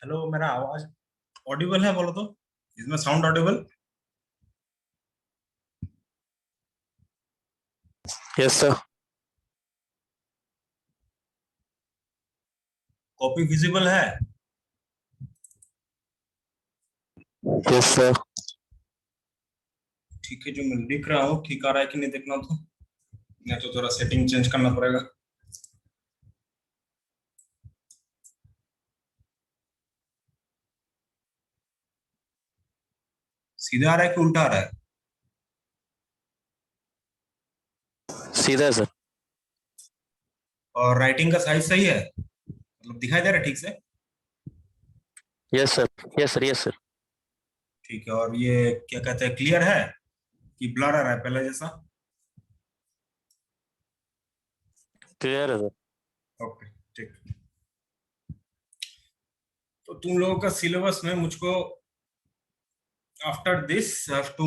Hello, मेरा आवाज Audible है? बोलो तो, इसमें sound audible? Yes sir. Copy visible है? Yes sir. ठीक है, जो मैं लिख रहा हूँ ठीक आ रहा है कि नहीं देखना, तो नहीं तो थोड़ा सेटिंग चेंज करना पड़ेगा। सीधा आ रहा है कि उल्टा आ रहा है? सीधा है सर। और राइटिंग का साइज सही है? मतलब दिखाई दे रहा है ठीक से? Yes sir. Yes sir. Yes sir. ठीक है। और ये क्या कहते हैं, क्लियर है कि ब्लर आ रहा है पहले जैसा? क्लियर है सर। ओके, ठीक। तो तुम लोगों का सिलेबस में मुझको after this have to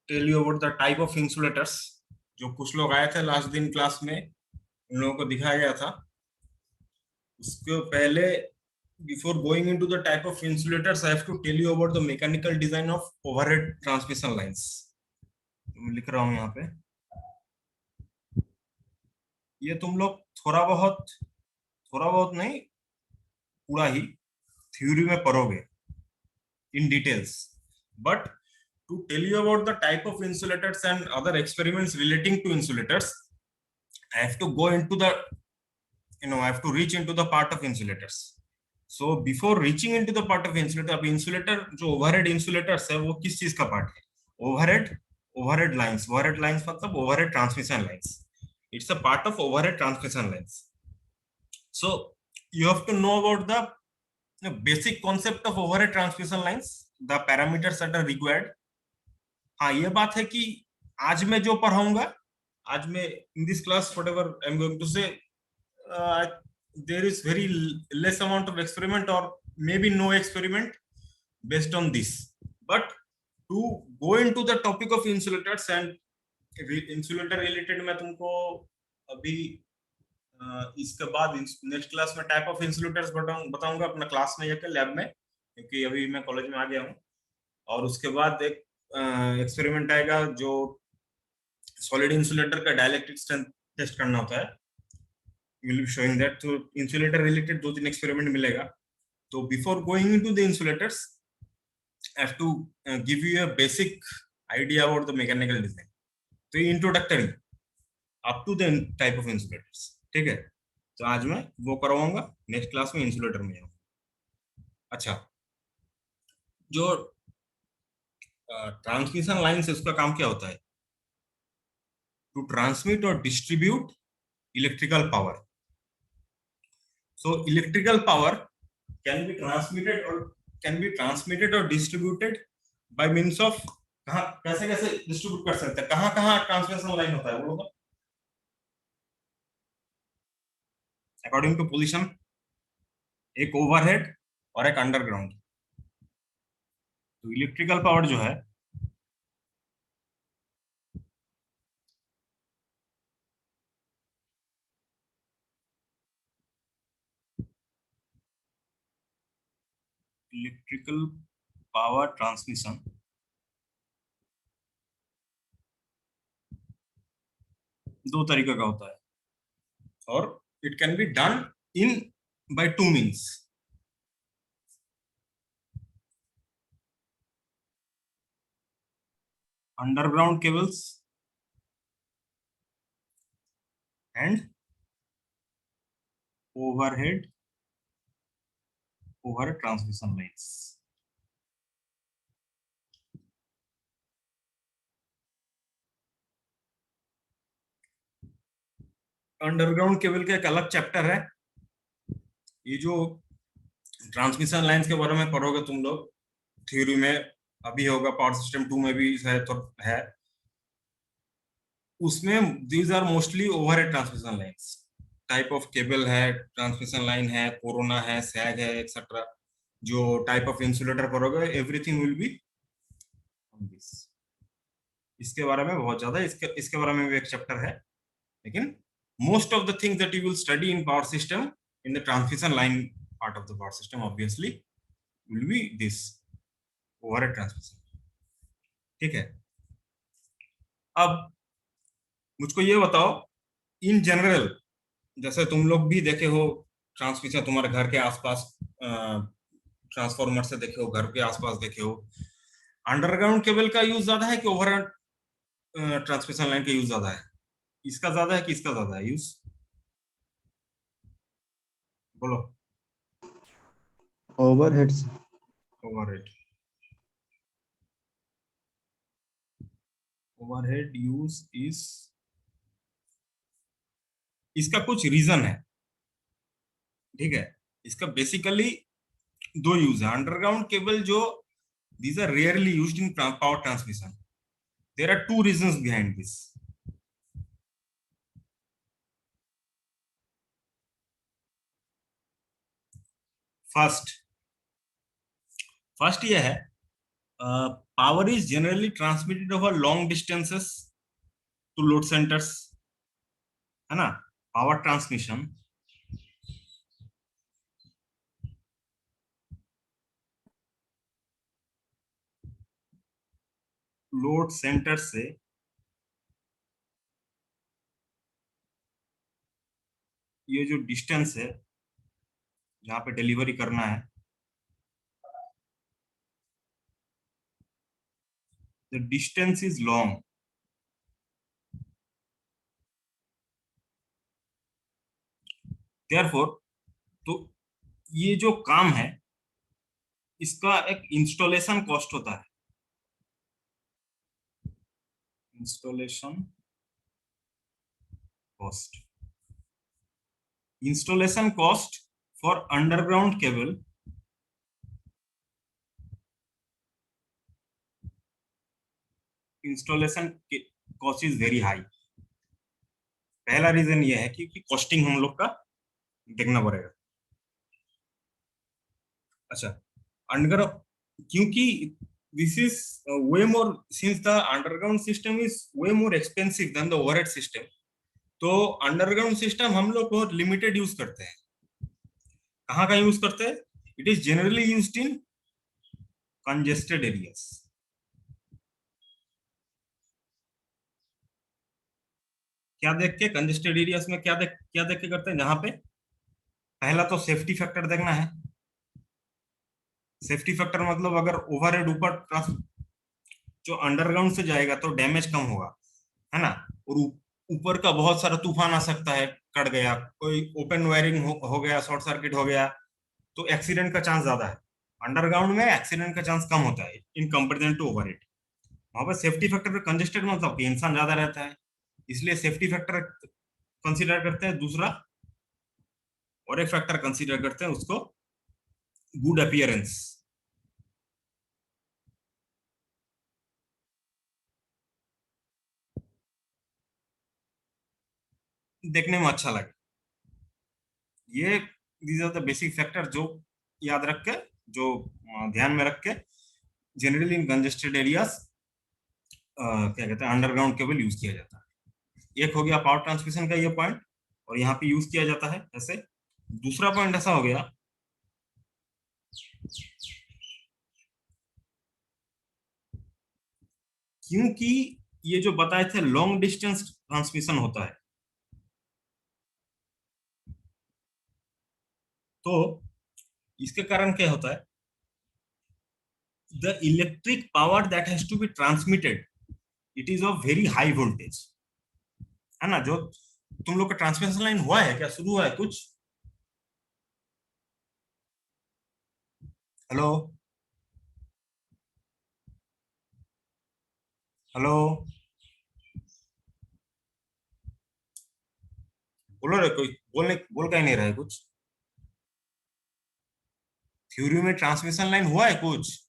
tell you about the type of insulators. जो कुछ लोग आए थे लास्ट दिन क्लास में, उन लोगों को दिखाया गया था। उसके पहले, before going into the type of insulators, I have to tell you about the mechanical design of overhead transmission lines. मैं लिख रहा हूँ यहाँ पे। ये तुम लोग थोड़ा बहुत नहीं, पूरा ही थ्योरी में पढ़ोगे in details. But to tell you about the type of insulators and other experiments relating to insulators, I have to go into the, I have to reach into the part of insulators. So before reaching into the part of insulator, अब insulator जो overhead insulators है वो किस चीज का part है? overhead lines मतलब overhead transmission lines. It's a part of overhead transmission lines. So you have to know about the basic concept of overhead transmission lines, the parameters that are required. हाँ, ये बात है कि आज मैं जो पढ़ाऊंगा, आज मैं in this class whatever I'm going to say, there is very less amount of experiment or maybe no experiment based on this. But to go into the topic of insulators and insulator related, मैं तुमको अभी इसके बाद next class में type of insulators बताऊंगा अपना class में या लैब में, क्योंकि अभी मैं कॉलेज में आ गया हूँ। और उसके बाद एक एक्सपेरिमेंट आएगा जो सॉलिड इंसुलेटर का डाइलेक्ट्रिक स्ट्रेंथ टेस्ट करना होता है। will be showing that. तो insulator related 2-3 experiment मिलेगा। तो before going into the insulators, I have to give you a basic idea about the mechanical design. तो ये introductory up to the type of insulators, ठीक है? तो आज मैं वो करवाऊंगा, नेक्स्ट क्लास में इंसुलेटर में जाऊंगा। अच्छा, जो ट्रांसमिशन लाइन से उसका काम क्या होता है? टू ट्रांसमिट और distribute electrical power. So electrical power can be transmitted or distributed by means of, कहाँ कैसे कैसे डिस्ट्रीब्यूट कर सकते हैं, कहाँ कहाँ ट्रांसमिशन लाइन होता है, बोलो तो? अकॉर्डिंग टू पोजीशन, एक ओवरहेड और एक अंडरग्राउंड। तो इलेक्ट्रिकल पावर जो है, इलेक्ट्रिकल पावर ट्रांसमिशन दो तरीके का होता है, और it can be done in by 2 means. Underground cables and overhead transmission lines. Underground cable का एक अलग चैप्टर है। ये जो ट्रांसमिशन लाइंस के बारे में पढ़ोगे तुम लोग थ्योरी में, अभी होगा पावर सिस्टम 2 में भी है, तो है उसमें these are mostly overhead transmission lines. Type of cable है, ट्रांसमिशन लाइन है, कोरोना है, सैग है, एक्सेट्रा। जो टाइप ऑफ इंसुलेटर पढ़ोगे everything will be on this. इसके बारे में बहुत ज्यादा, इसके बारे में भी एक चैप्टर है, लेकिन most of the things that you will study in power system in the transmission line part of the power system obviously will be this overhead transmission. ठीक है, अब मुझको ये बताओ, इन जनरल, जैसे तुम लोग भी देखे हो ट्रांसमिशन, तुम्हारे घर के आसपास ट्रांसफार्मर से देखे हो, घर के आसपास देखे हो, अंडरग्राउंड केबल का यूज ज्यादा है कि ओवरहेड ट्रांसमिशन लाइन का यूज ज्यादा है? इसका ज्यादा है कि इसका ज्यादा है यूज? बोलो। ओवरहेड से। ओवरहेड, ओवरहेड यूज इज, इसका कुछ रीजन है। ठीक है, इसका बेसिकली दो यूज है। अंडरग्राउंड केबल जो, these are rarely used in power transmission. There are two reasons behind this. First ये है, power is generally transmitted over long distances to load centers, है ना? Power transmission लोड सेंटर से ये जो distance है जहां पे डिलीवरी करना है, the distance is long. Therefore, तो ये जो काम है इसका एक इंस्टॉलेशन कॉस्ट होता है। Installation cost, installation cost for underground cable installation cost is very high। पहला रीजन ये है कि कॉस्टिंग हम लोग का देखना पड़ेगा। अच्छा, अंडरग्राउंड, क्योंकि this is way more, since the underground system is way more expensive than the overhead system, तो अंडरग्राउंड सिस्टम हम लोग बहुत लिमिटेड यूज करते हैं। कहाँ का यूज करते हैं? It is generally used in congested areas. क्या देख के कंजेस्टेड एरियाज में क्या देख के करते हैं? जहां पे पहला तो सेफ्टी फैक्टर देखना है। सेफ्टी फैक्टर मतलब अगर ओवरहेड ऊपर जो अंडरग्राउंड से जाएगा तो डैमेज कम होगा, है ना? और ऊपर का बहुत सारा तूफान आ सकता है, कट गया, कोई ओपन वायरिंग हो गया, शॉर्ट सर्किट हो गया, तो एक्सीडेंट का चांस ज्यादा है। अंडरग्राउंड में एक्सीडेंट का चांस कम होता है इन कंपेरिजन टू ओवरहेड। वहां पर सेफ्टी फैक्टर पे कंजेस्टेड मतलब कि इंसान ज्यादा रहता है, इसलिए सेफ्टी फैक्टर कंसीडर करते हैं। दूसरा और एक फैक्टर कंसीडर करते हैं उसको, गुड अपीयरेंस, देखने में अच्छा लगे। ये these are the basic factor जो याद रख के, जो ध्यान में रख के जनरली इन कंजेस्टेड एरियाज क्या कहते हैं अंडरग्राउंड केबल यूज किया जाता है। एक हो गया पावर ट्रांसमिशन का ये पॉइंट, और यहाँ पे यूज किया जाता है ऐसे। दूसरा पॉइंट ऐसा हो गया, क्योंकि ये जो बताए थे लॉन्ग डिस्टेंस ट्रांसमिशन होता है, तो इसके कारण क्या होता है, the electric power that has to be transmitted, it is of very high voltage, है ना? जो तुम लोग का ट्रांसमिशन लाइन हुआ है क्या, शुरू हुआ है कुछ? हेलो, हेलो, बोलो रे, कोई बोल का ही नहीं रहा है कुछ। थ्योरी में ट्रांसमिशन लाइन हुआ है कुछ?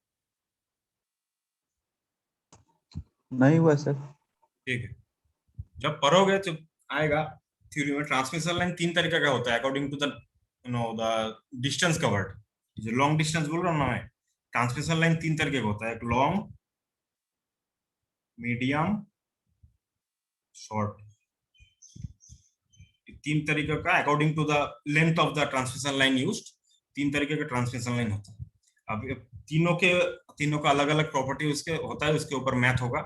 नहीं हुआ सर। ठीक है, जब पढ़ोगे तो आएगा। थ्योरी में ट्रांसमिशन लाइन तीन तरीके का होता है according to the the distance covered. जो लॉन्ग डिस्टेंस बोल रहा हूँ ना मैं, ट्रांसमिशन लाइन तीन तरीके का होता है, एक लॉन्ग, मीडियम, शॉर्ट। तीन तरीके का according to the length of the transmission line used, तीन तरीके का ट्रांसमिशन लाइन होता है। अब ये तीनों का अलग अलग प्रॉपर्टी उसके होता है, उसके ऊपर मैथ होगा,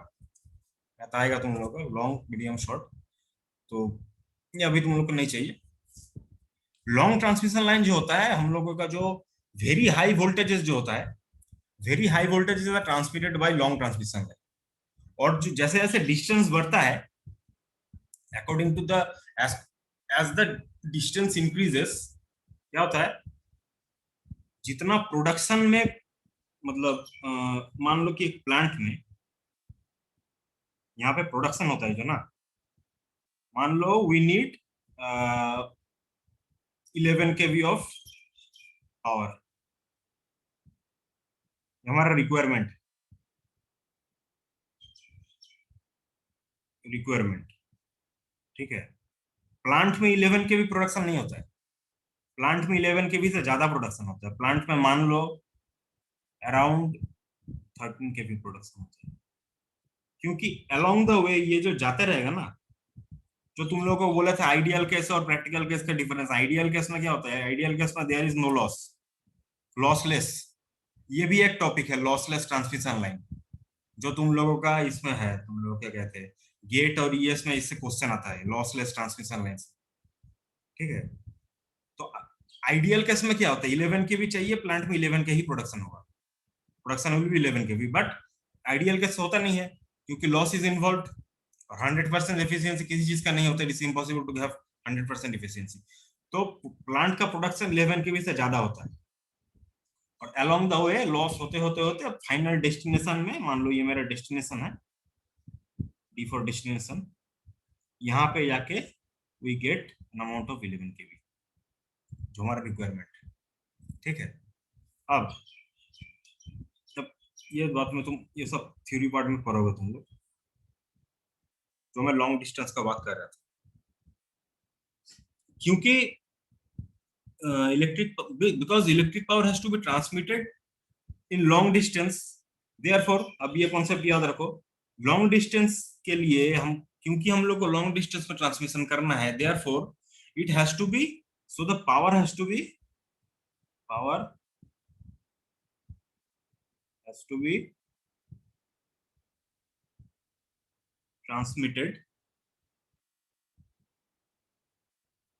मैथ आएगा तुम लोगों का, लॉन्ग मीडियम शॉर्ट। तो ये अभी तुम लोग को नहीं चाहिए। लॉन्ग ट्रांसमिशन लाइन जो होता है हम लोगों का, जो वेरी हाई वोल्टेजेस जो होता है, very high voltages are transmitted by long transmission line. और जो जैसे जैसे डिस्टेंस बढ़ता है, according to the as the distance increases, क्या होता है, जितना प्रोडक्शन में, मतलब मान लो कि एक प्लांट में यहाँ पे प्रोडक्शन होता है जो ना, मान लो we need 11 kV of power, हमारा रिक्वायरमेंट, ठीक है। प्लांट में 11 kV प्रोडक्शन नहीं होता है, प्लांट में 11 kV से ज्यादा प्रोडक्शन होता है। प्लांट में मान लो अराउंड 13 kV प्रोडक्शन होता है, क्योंकि अलोंग द वे ये जो जाते रहेगा ना, जो तुम लोगों को बोला था आइडियल केस और प्रैक्टिकल केस का डिफरेंस, आइडियल केस में क्या होता है, आइडियल केस में there is no loss, lossless. ये भी एक टॉपिक है, लॉसलेस ट्रांसमिशन लाइन, जो तुम लोगों का इसमें है, तुम लोग क्या कहते हैं, गेट और ईएस में इससे क्वेश्चन आता है, लॉसलेस ट्रांसमिशन लाइन, ठीक है। तो आइडियल केस में क्या होता है, 11 के भी चाहिए, प्लांट में 11 के ही प्रोडक्शन होगा, प्रोडक्शन विल बी 11 के भी, बट आइडियल केस होता नहीं है, क्योंकि लॉस इज इन्वॉल्व। और 100% एफिशिएंसी किसी चीज का नहीं होता, it is impossible to have 100% efficiency. तो प्लांट का प्रोडक्शन 11 के भी से ज्यादा होता है, और अलोंग द वे लॉस होते होते होते फाइनल डेस्टिनेशन में, मान लो ये मेरा डेस्टिनेशन है, डी फॉर डेस्टिनेशन, यहाँ पे जाके we get an amount of 11 KV, जो हमारा रिक्वायरमेंट है, ठीक है। अब जब ये बात में तुम ये सब थ्योरी पार्ट में पढ़ोगे तुम लोग, जो मैं लॉन्ग डिस्टेंस का बात कर रहा था, क्योंकि electric, because electric power has to be transmitted in long distance, therefore, अब ये कॉन्सेप्ट याद रखो, लॉन्ग डिस्टेंस के लिए हम, क्योंकि हम लोग को लॉन्ग डिस्टेंस में ट्रांसमिशन करना है, therefore it has to be, so the power has to be, power has to be transmitted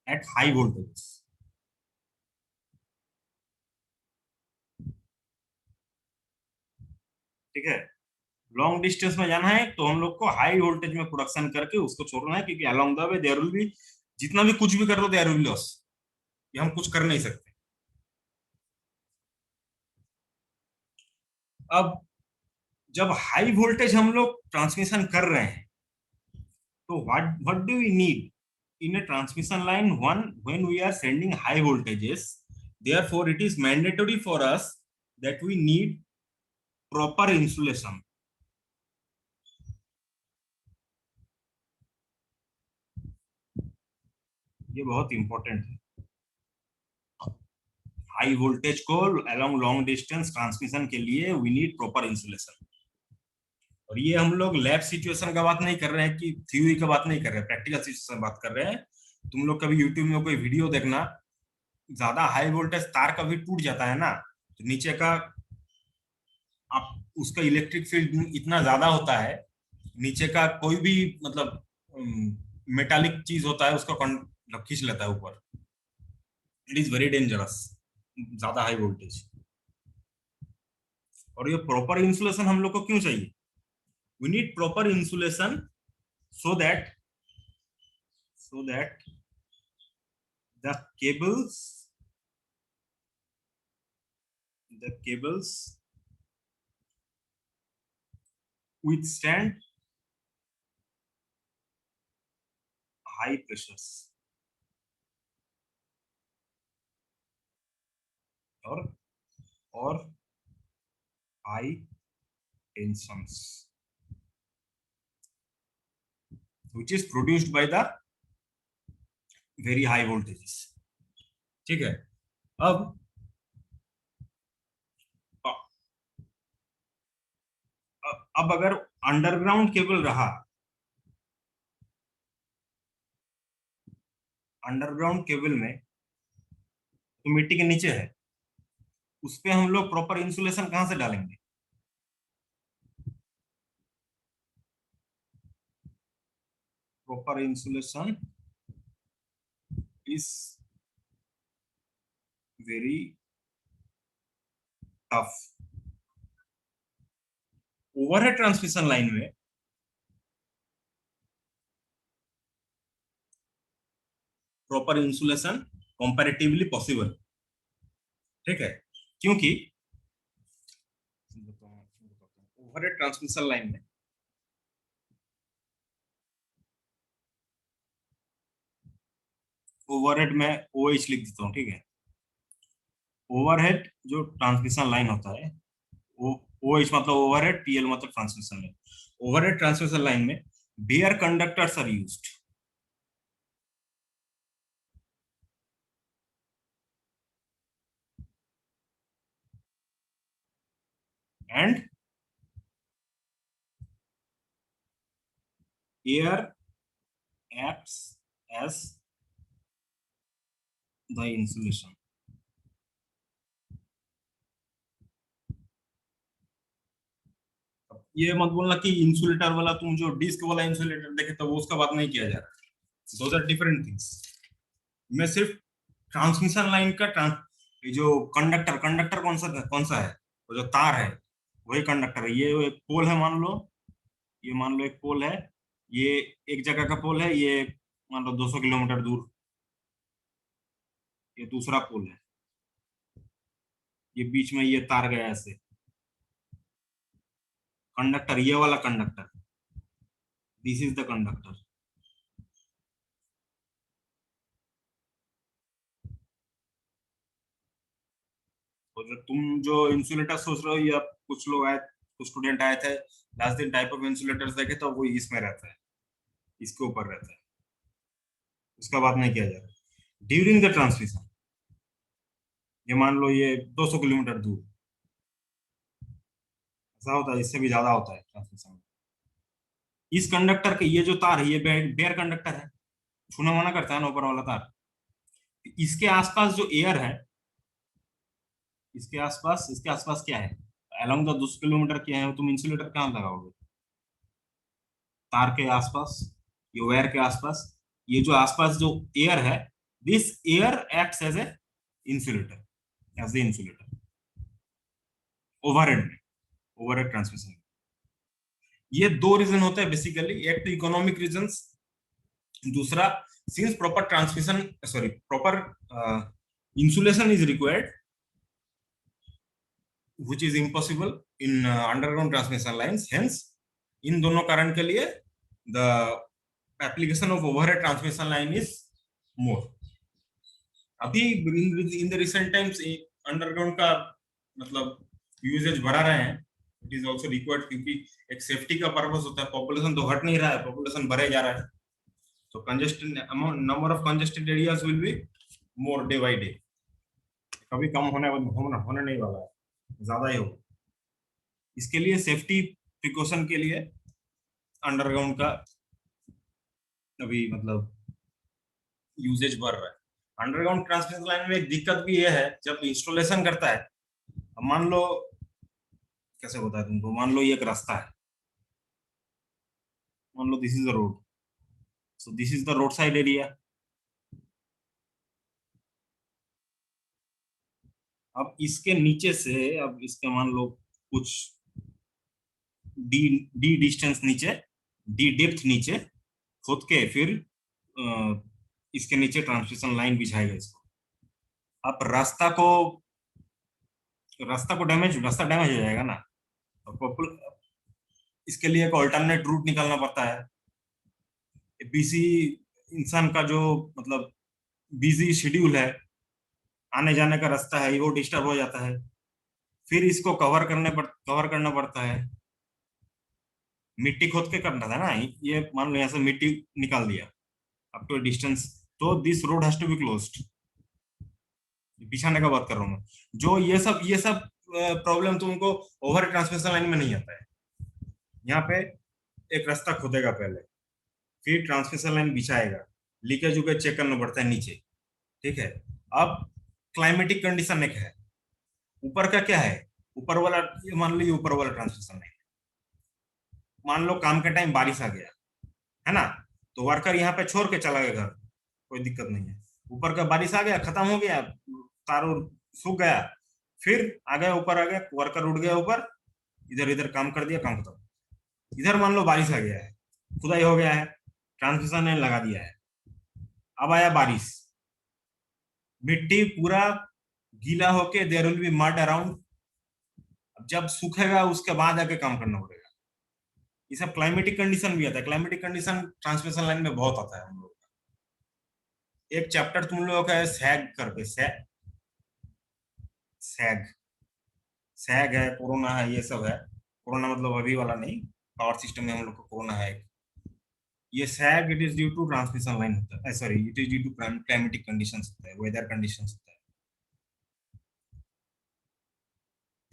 at high voltage, ठीक है। लॉन्ग डिस्टेंस में जाना है तो हम लोग को हाई वोल्टेज में प्रोडक्शन करके उसको छोड़ना है, क्योंकि along the way there will be, जितना भी कुछ भी कर लो देयर विल बी लॉस, ये हम कुछ कर नहीं सकते। अब जब हाई वोल्टेज हम लोग ट्रांसमिशन कर रहे हैं, तो what do we need in a transmission line, one, when we are sending high voltages, therefore it is mandatory for us that we need proper insulation, ये बहुत इंपॉर्टेंट है। हाई वोल्टेज को अलोंग लॉन्ग डिस्टेंस ट्रांसमिशन के लिए we need proper insulation. और ये हम लोग लैब सिचुएशन का बात नहीं कर रहे हैं, कि थ्योरी का बात नहीं कर रहे हैं, प्रैक्टिकल सिचुएशन बात कर रहे हैं। तुम लोग कभी यूट्यूब में कोई वीडियो देखना, ज्यादा हाई वोल्टेज तार कभी टूट जाता है ना, तो नीचे का आप उसका इलेक्ट्रिक फील्ड इतना ज्यादा होता है, नीचे का कोई भी मतलब मेटालिक चीज होता है उसको खींच लेता है ऊपर, इट इज वेरी डेंजरस, ज्यादा हाई वोल्टेज। और ये प्रॉपर इंसुलेशन हम लोग को क्यों चाहिए, we need proper insulation so that the cables withstand high pressures or high tensions which is produced by the very high voltages, ठीक है। अब अगर अंडरग्राउंड केबल रहा, अंडरग्राउंड केबल में तो मिट्टी के नीचे है, उस पे हम लोग प्रॉपर इंसुलेशन कहां से डालेंगे? Proper insulation is very tough. Overhead transmission line में प्रॉपर इंसुलेशन कंपैरेटिवली पॉसिबल, ठीक है, क्योंकि ओवरहेड ट्रांसमिशन लाइन में ओवरहेड में OH लिख देता हूं, ठीक है। ओवरहेड जो ट्रांसमिशन लाइन होता है, OH मतलब ओवरहेड, PL मतलब transmission line. Overhead transmission line में bare conductors are used, and air acts as the insulation। ये मत बोलना कि इंसुलेटर वाला, तुम जो डिस्क वाला इंसुलेटर देखे तो वो उसका बात नहीं किया जा रहा, दोज आर डिफरेंट थिंग्स। मैं सिर्फ ट्रांसमिशन लाइन का ये जो कंडक्टर कंडक्टर कौन सा है, वो जो तार है वही कंडक्टर है। ये एक पोल है, मान लो, ये मान लो एक पोल है, ये एक जगह का पोल है, ये मान लो 200 किलोमीटर दूर ये दूसरा पोल है, ये बीच में ये तार गया ऐसे। कंडक्टर, ये वाला conductor, this is the conductor. तो जो तुम जो इंसुलेटर सोच रहे हो, या कुछ लोग आए, कुछ स्टूडेंट आए थे लास्ट दिन, टाइप ऑफ इंसुलेटर्स देखे तो वो इसमें रहता है, इसके ऊपर रहता है, उसका बात नहीं किया जा रहा। ड्यूरिंग द ट्रांसमिशन, ये मान लो ये 200 किलोमीटर दूर, ऐसा होता है, इससे भी ज्यादा होता है ट्रांसमिशन में। इस कंडक्टर के ये जो तार है, ये बेयर कंडक्टर है, छूना मना करता है ना ऊपर वाला तार। इसके आसपास जो एयर है, इसके आसपास क्या है, अलोंग द 200 किलोमीटर क्या है, तुम इंसुलेटर कहाँ लगाओगे? तार के आसपास, ये वायर के आसपास, ये जो आसपास जो एयर है, this air acts as a insulator, as a insulator overhead में, ओवरहेड ट्रांसमिशन। ये दो रीजन होते हैं बेसिकली, एक तो इकोनॉमिक रीजंस, दूसरा since proper transmission, sorry, proper insulation is required which is impossible in underground transmission lines, hence इन दोनों कारण के लिए the application of overhead transmission line is more। अभी in the recent times underground का मतलब usage बढ़ा रहे हैं, इट इज ऑल्सो रिक्वायर्ड, क्योंकि एक सेफ्टी का पर्पस होता है, पॉपुलेशन तो हट नहीं रहा है, पॉपुलेशन बढ़े जा रहा है, तो congested amount, number of congested areas will be more day by day, कभी कम होने नहीं वाला है, ज्यादा ही होगा। इसके लिए सेफ्टी प्रिकॉशन के लिए अंडरग्राउंड का अभी मतलब यूजेज बढ़ रहा है। अंडरग्राउंड ट्रांसमिशन लाइन में एक दिक्कत भी ये है, जब इंस्टॉलेशन करता है, अब मान लो, कैसे बताया तुमको, मान लो ये एक रास्ता है, मान लो this is the road, so this is the road side area. अब इसके नीचे से, अब इसके मान लो कुछ डी डी डिस्टेंस नीचे, डी डेप्थ नीचे खोद के फिर इसके नीचे ट्रांसमिशन लाइन बिछाएगा इसको। अब रास्ता डैमेज हो जाएगा ना, इसके लिए एक ऑल्टरनेट रूट निकालना पड़ता है। बिजी इंसान का जो मतलब बिजी शेड्यूल है, आने जाने का रास्ता है, वो डिस्टर्ब हो जाता है, फिर इसको कवर करना पड़ता है। मिट्टी खोद के करना था ना, ये मान लो यहाँ से मिट्टी निकाल दिया अप टू डिस्टेंस, तो this road has to be closed. बिछाने का बात कर रहा हूँ मैं, जो ये सब प्रॉब्लम तुमको ओवर ट्रांसमिशन लाइन में नहीं आता है। यहाँ पे एक रास्ता खोदेगा पहले, फिर ट्रांसमिशन लाइन बिछाएगा, लीकेज उकेज चेक करना पड़ता है नीचे, ठीक है। अब क्लाइमेटिक कंडीशन एक है, ऊपर का क्या है, ऊपर वाला, मान लो ये ऊपर वाला ट्रांसमिशन लाइन, मान लो काम के टाइम बारिश आ गया है ना, तो वर्कर यहाँ पे छोड़ के चला गया घर, कोई दिक्कत नहीं है। ऊपर का बारिश आ गया, खत्म हो गया, तार सूख गया, फिर आ गया ऊपर, आ गया वर्कर, उड़ गया ऊपर, इधर इधर काम कर दिया, काम खत्म। इधर मान लो बारिश आ गया है, खुदाई हो गया है, ट्रांसमिशन लाइन लगा दिया है, अब आया बारिश, मिट्टी पूरा गीला होके there will be mud around, अब जब सूखेगा उसके बाद आके काम करना पड़ेगा। ये सब क्लाइमेटिक कंडीशन भी आता है, क्लाइमेटिक कंडीशन ट्रांसमिशन लाइन में बहुत आता है हम लोग का। एक चैप्टर तुम लोगों का है सैग करके, सैग सैग है, कोरोना है, ये सब है। कोरोना मतलब अभी वाला नहीं, पावर सिस्टम में हम लोग को कोरोना है। ये sag it is due to transmission line होता है, sorry it is due to climatic conditions होता है, वेदर कंडीशंस होता है।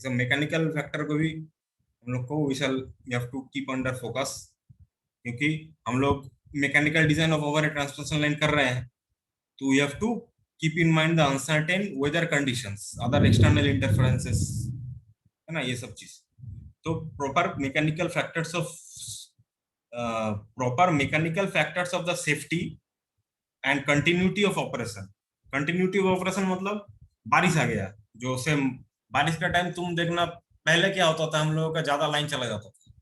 सब मैकेनिकल फैक्टर को भी हम लोग को we shall we have to keep under focus, क्योंकि हम लोग mechanical design of over transmission line कर रहे हैं, तो we have to keep in mind the uncertain weather conditions, other external interferences, है ना, ये सब चीज। तो proper mechanical factors of the safety and continuity of operation. continuity of operation मतलब बारिश आ गया, जो से बारिश का टाइम तुम देखना, पहले क्या होता था, हम लोगों का ज्यादा लाइन चला जाता था,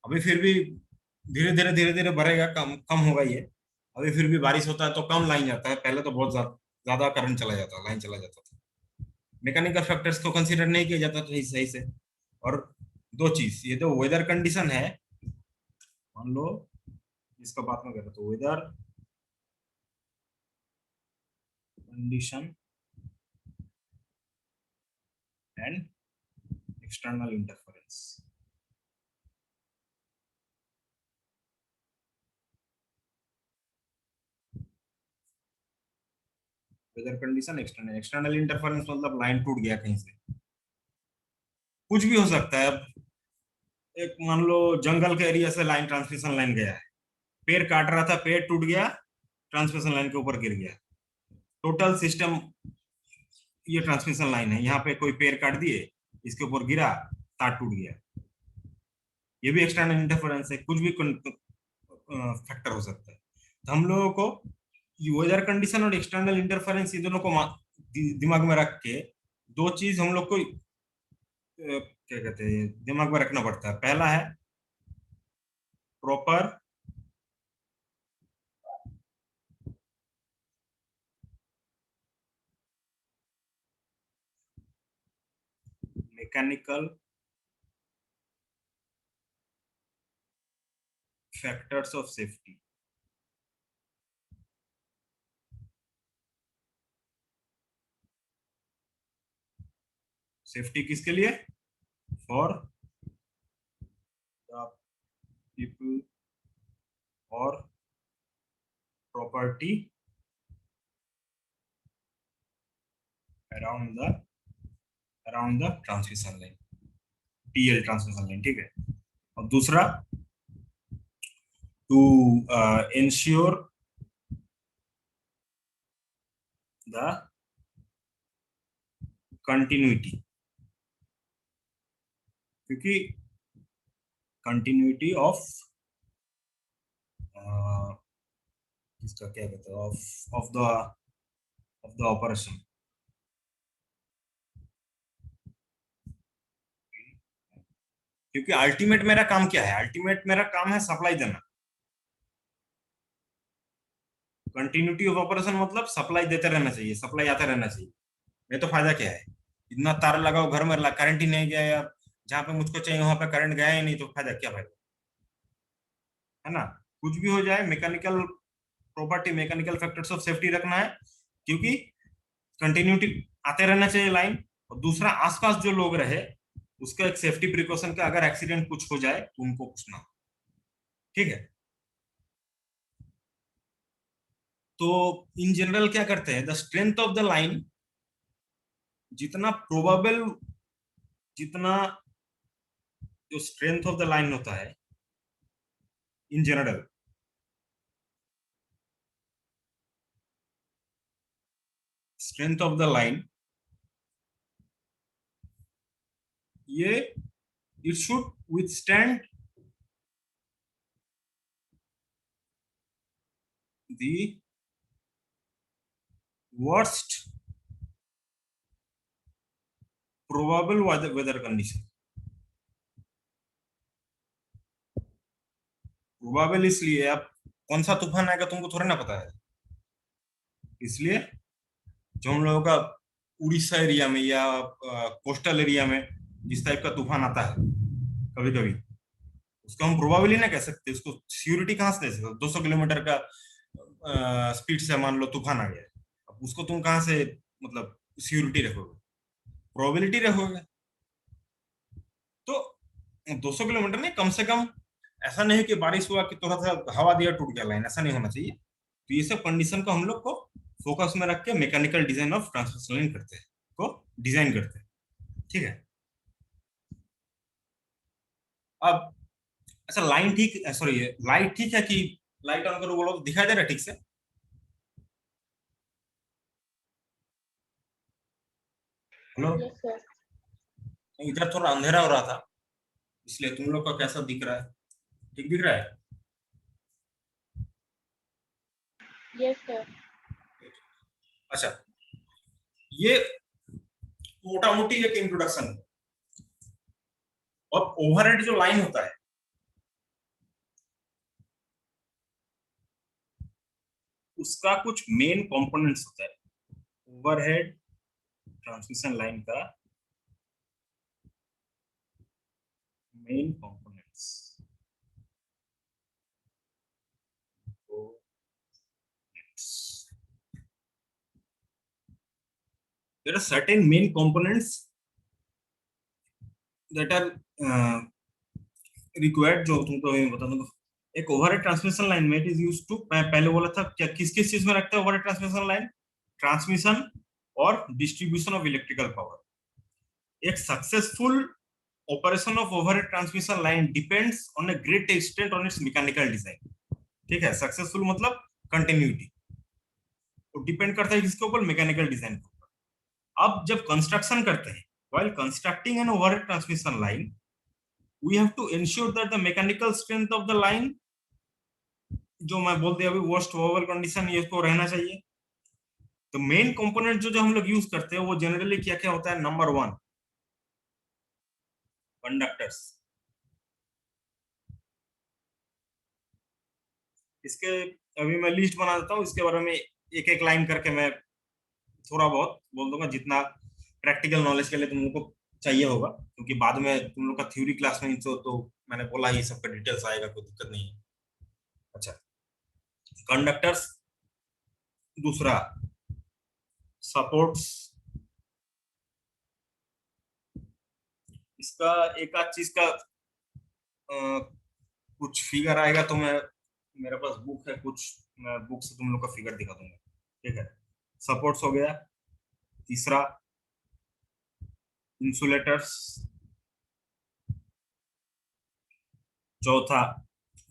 अभी फिर भी धीरे धीरे बढ़ेगा, कम कम होगा ये, अभी फिर भी बारिश होता है तो कम लाइन जाता है, पहले तो बहुत ज्यादा करंट चला जाता, लाइन चला जाता था। मैकेनिकल फैक्टर्स को कंसीडर नहीं किया जाता था सही से। और दो चीज, ये तो वेदर कंडीशन है, मान लो इसका बात में करें तो weather condition and external interference. Weather condition, external interference मतलब लाइन टूट गया कहीं से, कुछ भी हो सकता है। अब एक मान लो जंगल के एरिया से लाइन, ट्रांसमिशन लाइन गया है, पेड़ काट रहा था, पेड़ टूट गया, ट्रांसमिशन लाइन के ऊपर गिर गया, टोटल सिस्टम, ये ट्रांसमिशन लाइन है, यहाँ पे कोई पेड़ काट दिए, इसके ऊपर गिरा, तार टूट गया, ये भी एक्सटर्नल इंटरफेरेंस है, कुछ भी फैक्टर हो सकता है। तो हम लोगों को वेदर कंडीशन और एक्सटर्नल इंटरफेरेंस, ये दोनों को दिमाग में रख के दो चीज हम लोग को क्या कहते हैं, दिमाग में रखना पड़ता है। पहला है proper mechanical factors of safety. Safety किसके लिए, फॉर द पीपल और property around the transmission line, TL transmission line, ठीक है। और दूसरा टू इंश्योर द कंटिन्यूटी, क्योंकि कंटिन्यूटी ऑफ इसका क्या कहते हैं, ऑफ द ऑपरेशन। क्योंकि अल्टीमेट मेरा काम क्या है, अल्टीमेट मेरा काम है सप्लाई देना। कंटिन्यूटी ऑफ ऑपरेशन मतलब सप्लाई देते रहना चाहिए, सप्लाई आते रहना चाहिए, नहीं तो फायदा क्या है, इतना तार लगाओ घर में, करंट ही नहीं गया, या जहां पे मुझको चाहिए वहां पे करंट गया ही नहीं, तो फायदा क्या, फायदा, है ना। कुछ भी हो जाए, mechanical property, mechanical factors of safety रखना है, क्योंकि कंटिन्यूटी आते रहना चाहिए लाइन, और दूसरा आसपास जो लोग रहे उसका एक सेफ्टी प्रिकॉशन का, अगर एक्सीडेंट कुछ हो जाए तो उनको कुछ ना, ठीक है। तो इन जनरल क्या करते हैं, the strength of the line, जितना प्रोबेबल, जितना जो स्ट्रेंथ ऑफ द लाइन होता है in general, strength of the line ये it should withstand the worst probable weather condition. Probable इसलिए अब कौन सा तूफान आएगा तुमको थोड़ा ना पता है, इसलिए जो हम लोगों का उड़ीसा एरिया में या कोस्टल एरिया में जिस टाइप का तूफान आता है कभी कभी, उसको हम प्रोबेबली ना कह सकते, उसको सियोरिटी कहाँ से दे सकते? 200 किलोमीटर का स्पीड से मान लो तूफान आ गया, अब उसको तुम कहाँ से मतलब सियोरिटी रखोगे? प्रोबेबिलिटी रखोगे। तो 200 किलोमीटर नहीं, कम से कम ऐसा नहीं कि बारिश हुआ कि थोड़ा सा हवा दिया टूट गया लाइन, ऐसा नहीं होना चाहिए। तो ये सब कंडीशन को हम लोग को फोकस में रख के mechanical design of transmission line करते हैं, को डिजाइन करते हैं, ठीक है। अब अच्छा, लाइन ठीक, सॉरी लाइट ठीक है कि लाइट ऑन करो बोलो तो दिखाई दे रहा है ठीक से? हेलो? Yes, sir. इधर थोड़ा अंधेरा हो रहा था, इसलिए तुम लोग का कैसा दिख रहा है? ठीक दिख रहा है? Yes, sir. अच्छा, ये मोटा मोटी एक इंट्रोडक्शन है। और ओवरहेड जो लाइन होता है, उसका कुछ मेन कंपोनेंट्स होता है। ओवरहेड ट्रांसमिशन लाइन का main components, there are certain main components that are required, जो तुमको मैं बता दूंगा। एक ओवरहेड ट्रांसमिशन लाइन में इट इज यूज्ड टू, मैं पहले बोला था क्या किस किस चीज में रखते हैं ओवरहेड ट्रांसमिशन लाइन? ट्रांसमिशन और डिस्ट्रीब्यूशन ऑफ इलेक्ट्रिकल पावर। एक successful operation of overhead transmission line depends on a great extent on it's mechanical design, ठीक है। सक्सेसफुल मतलब कंटिन्यूटी, वो डिपेंड करता है किसके ऊपर? मैकेनिकल डिजाइन के ऊपर। अब जब कंस्ट्रक्शन करते हैं, while constructing an overhead transmission line, we have to ensure that the mechanical strength of the line, जो मैं बोलते हैं अभी वर्स्ट ओवरऑल कंडीशन, ये तो रहना चाहिए। तो मेन कंपोनेंट जो जो हम लोग यूज करते हैं वो जनरली क्या क्या होता है? Number 1, conductors. इसके अभी मैं लिस्ट बना देता हूँ, इसके बारे में एक एक लाइन करके मैं थोड़ा बहुत बोल दूंगा, जितना प्रैक्टिकल नॉलेज के लिए तुम लोग को चाहिए होगा, क्योंकि बाद में तुम लोग का थ्योरी क्लास में तो मैंने बोला ही सबका डिटेल्स आएगा, कोई दिक्कत नहीं है। अच्छा, कंडक्टर्स, दूसरा सपोर्ट्स, इसका एक आध चीज का कुछ फिगर आएगा तो मैं, मेरे पास बुक है कुछ, मैं बुक से तुम लोग का फिगर दिखा दूंगा, ठीक है। सपोर्ट्स हो गया, तीसरा इंसुलेटर्स, चौथा,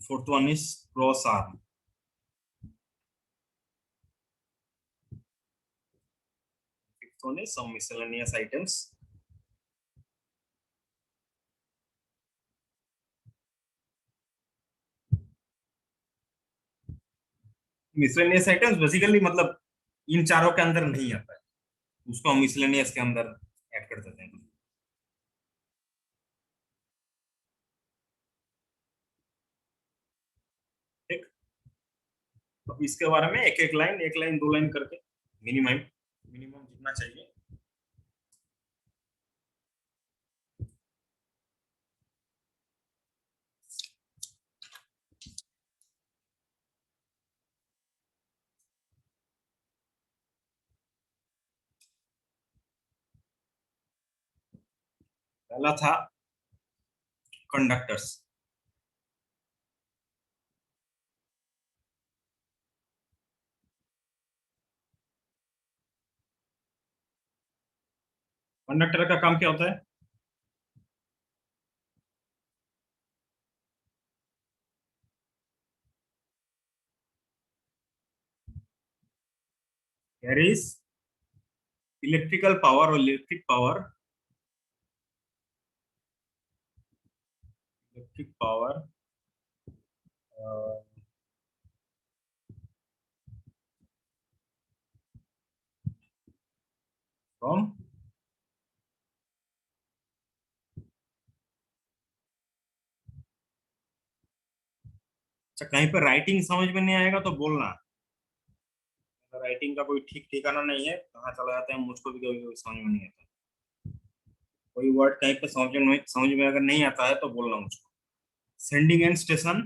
fourth one is cross arm, fifth one is some miscellaneous items. Miscellaneous items basically मतलब इन चारों के अंदर नहीं आता है, उसको हम मिसलेनियस के अंदर ऐड कर देते हैं, ठीक। अब इसके बारे में एक एक लाइन दो लाइन करके मिनिमम मिनिमम जितना चाहिए। पहला था कंडक्टर्स। कंडक्टर का काम क्या होता है? कैरीज इलेक्ट्रिकल पावर और electric power electric power from अच्छा, कहीं पर राइटिंग समझ में नहीं आएगा तो बोलना। राइटिंग का कोई ठीक ठिकाना नहीं है, कहाँ चला जाता है मुझको भी कभी कभी समझ में नहीं आता। कोई वर्ड कहीं पे समझ में अगर नहीं आता है तो बोलना मुझको। Sending end station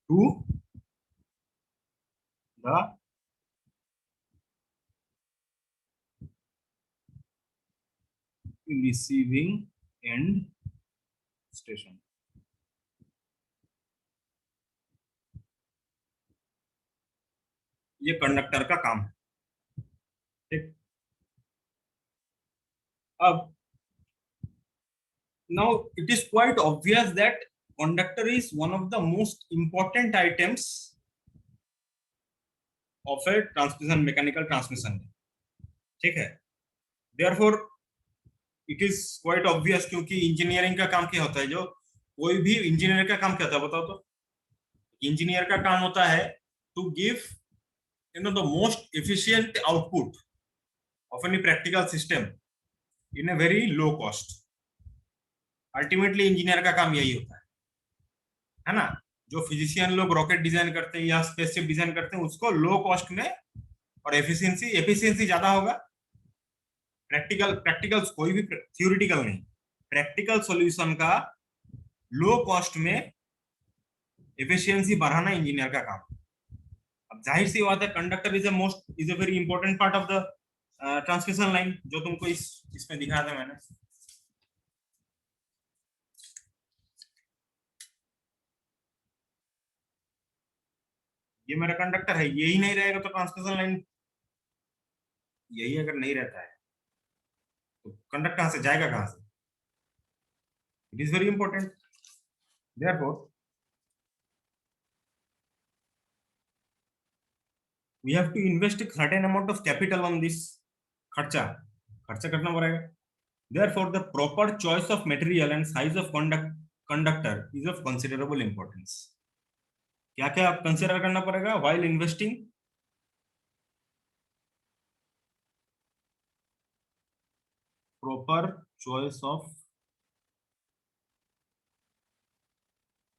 to the receiving end station. ये कंडक्टर का काम है, ठीक। अब now it is quite obvious that conductor is one of the most important items of a transmission, mechanical transmission, ठीक है। therefore it is quite obvious, क्योंकि engineering का काम क्या होता है, जो कोई भी इंजीनियर का काम क्या होता है बताओ तो। इंजीनियर का काम होता है to give the most efficient output of any practical system in a very low cost। Ultimately engineer का काम यही होता है ना। जो फिजिशियन लोग रॉकेट डिजाइन करते हैं या स्पेसशिप डिजाइन करते हैं, उसको लो कॉस्ट में और एफिशिएंसी ज्यादा होगा। प्रैक्टिकल कोई भी थ्योरेटिकल नहीं, प्रैक्टिकल सॉल्यूशन का लो कॉस्ट में एफिशिएंसी बढ़ाना इंजीनियर का काम। अब जाहिर सी बात है, conductor is a very important part of the transmission line, जो तुमको इसमें दिखाया था मैंने। ये मेरा कंडक्टर है, यही नहीं रहेगा तो ट्रांसमिशन लाइन, यही अगर नहीं रहता है तो कंडक्ट कहां से जाएगा, कहां से। It is very important. therefore we have to invest a certain amount of capital on this। खर्चा करना पड़ेगा। therefore the proper choice of material and size of conductor is of considerable importance। क्या क्या कंसिडर करना पड़ेगा while investing? proper choice of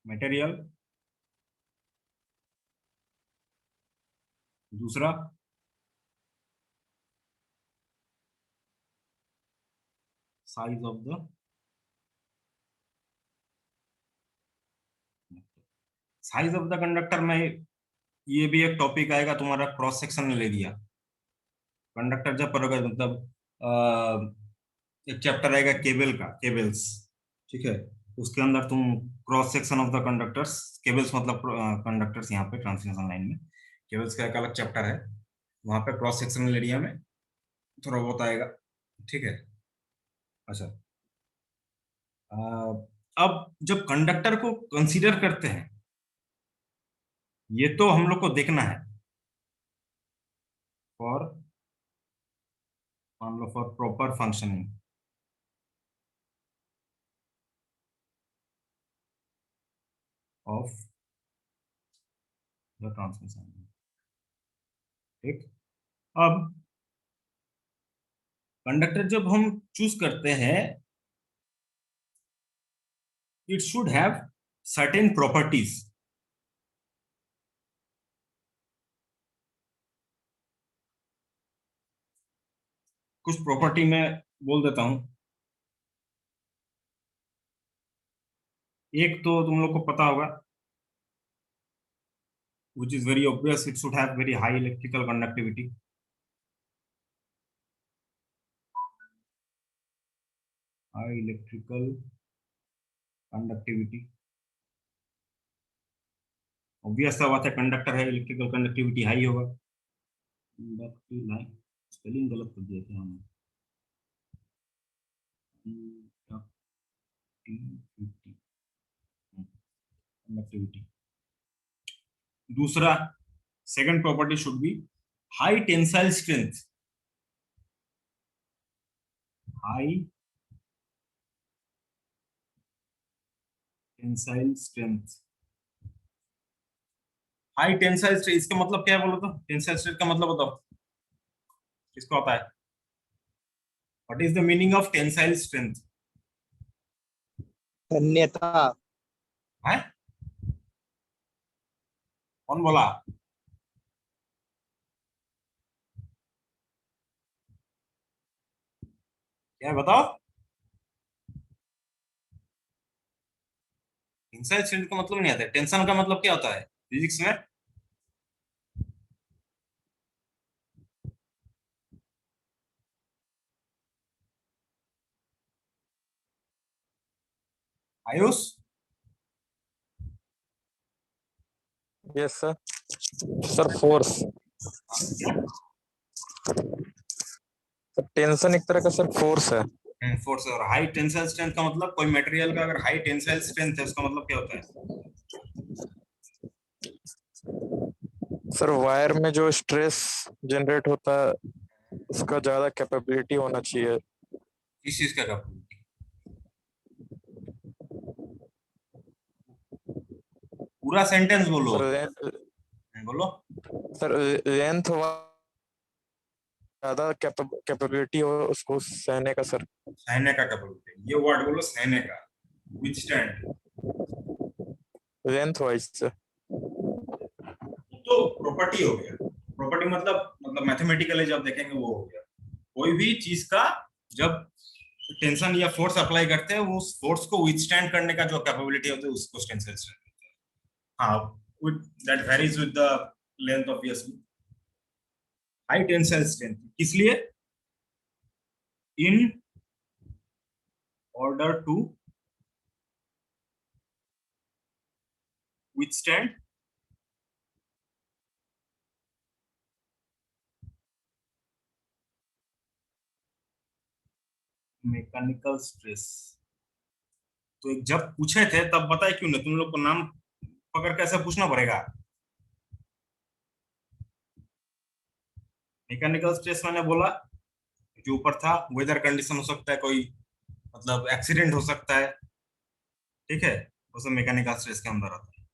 material, दूसरा size of the conductor में ये भी एक टॉपिक आएगा तुम्हारा, क्रॉस सेक्शन ले लिया। कंडक्टर जब पढ़ोगे मतलब एक चैप्टर आएगा केबल का, केबल्स, ठीक है। उसके अंदर तुम cross section of the conductors, cables मतलब कंडक्टर्स, यहाँ पे ट्रांसमिशन लाइन में केबल्स का एक अलग चैप्टर है, वहां पे क्रॉस सेक्शनल एरिया में थोड़ा बहुत आएगा, ठीक है। अच्छा, अब जब कंडक्टर को कंसीडर करते हैं, ये तो हम लोग को देखना है फॉर, मान लो for proper functioning of the transmission, ठीक। अब कंडक्टर जब हम चूज करते हैं, it should have certain properties. कुछ प्रॉपर्टी मैं बोल देता हूं। एक तो तुम लोग को पता होगा, which is very obvious, it should have very high electrical conductivity। high electrical conductivity, obvious सा बात है, कंडक्टर है, इलेक्ट्रिकल कंडक्टिविटी हाई होगा। कंडक्टिव लाइन, स्पेलिंग गलत कर दिया था हमने। कंडक्टिविटी। दूसरा, second property should be high tensile strength. High tensile strength. High tensile strength इसका मतलब क्या है बोलो तो? टेंसाइल स्ट्रेंथ का मतलब बताओ किसको आता है? What is the meaning of tensile strength? धन्यता। है? कौन बोला? क्या है बताओ? टेंसाइल स्ट्रेंथ का मतलब नहीं आता है। टेंशन का मतलब क्या होता है फिजिक्स में? Ayush? Yes, sir. Sir, force. Tension एक तरह का सर फोर्स है। फोर्स। और हाई टेंसाइल स्ट्रेंथ का मतलब कोई मटेरियल का अगर हाई टेंसाइल स्ट्रेंथ है उसका मतलब क्या होता है? सर वायर में जो स्ट्रेस जनरेट होता है उसका ज्यादा कैपेबिलिटी होना चाहिए। किस चीज का कैपेबिलिटी? पूरा सेंटेंस बोलो। सर बोलो। सर लेंथ ज्यादा कैपेबिलिटी हो उसको सहने का सर। सहने का कैपेबिलिटी, ये वर्ड बोलो, सहने का। Withstand length wise sir. तो प्रॉपर्टी हो गया। प्रॉपर्टी मतलब मैथमेटिकली जब देखेंगे वो हो गया। कोई भी चीज का जब टेंशन या फोर्स अप्लाई करते हैं वो उस फोर्स को विथस्टैंड करने का जो कैपेबिलिटी होती है उसको टेंसाइल स्ट्रेंथ कहते हैं। हाँ, with that varies with the length obviously. High tensile strength किस लिए? In order to withstand mechanical stress. तो एक जब पूछे थे तब बताए क्यों नहीं? तुम लोग को नाम पकड़ के ऐसा पूछना पड़ेगा। मैकेनिकल स्ट्रेस मैंने बोला जो ऊपर था, वेदर कंडीशन हो सकता है, कोई मतलब एक्सीडेंट हो सकता है, ठीक है, वो सब मैकेनिकल स्ट्रेस के अंदर आता है।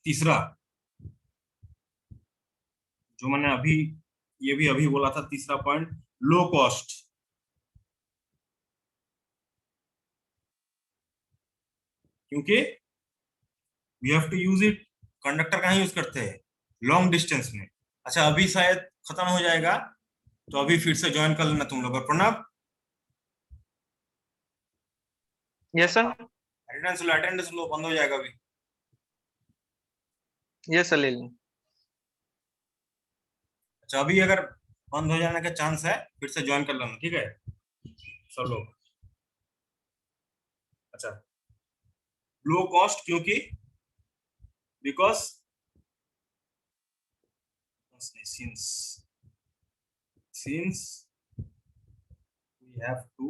तीसरा जो मैंने अभी ये भी अभी बोला था, तीसरा पॉइंट, लो कॉस्ट। क्योंकि we have to use it, conductor कहाँ यूज करते हैं? लॉन्ग डिस्टेंस में। अच्छा अभी शायद खत्म हो जाएगा तो अभी फिर से ज्वाइन कर लेना तुम लोग। Pranab, yes sir. अटेंडेंस लो, बंद हो जाएगा अभी। यस सर, ले लें। अच्छा अभी अगर बंद हो जाने का चांस है फिर से ज्वाइन कर लेना, ठीक है सब लोग। अच्छा लो कॉस्ट क्योंकि because since we have to